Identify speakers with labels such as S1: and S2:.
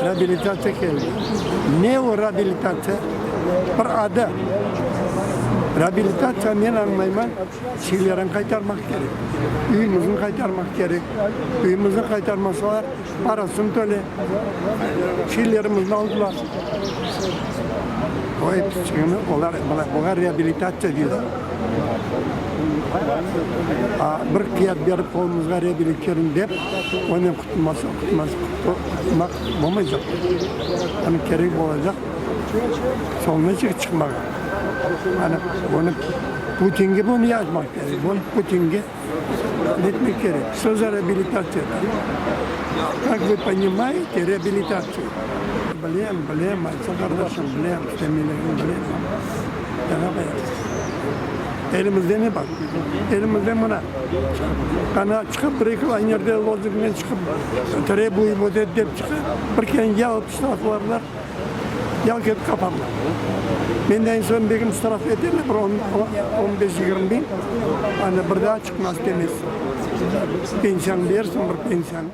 S1: Rehabilitasyon geldi. Ne o rehabilitasyon? Bir adı. Rehabilitasyon ben anlayman, şeylerini kaytarmak gerek. Üyümüzün kaytarmak gerek. Üyümüzün kaytarmasalar parasını töle. Şeylerimizi aldılar. O hepsini, onlar rehabilitasyon diyor. Bir fiyat verip kolumuzga rehabilitasyon deyip, onun kutmak olmayacak. Yani gerek olacak. Sonuna çıkmak. Yani bunu Putin'e bunu yazmak gerek. Bunu Putin'e etmek gerek. Söz rehabilitasyon. Как вы понимаете, реабилитацию. Блем, kardeşim, blem. Elimizde ne bak? Elimizde buna. Kana çıkıp bir iki aynı yerde lozukla çıkıp tere buyu modet deyip çıkıp bir kere yalıp straflarlar. Yalk edip kapanlar. Ben de en son bir gün straf ederler, 15-20 bin. Hani bir daha çıkmaz demez. Pensiyon verirsin bir pensiyon.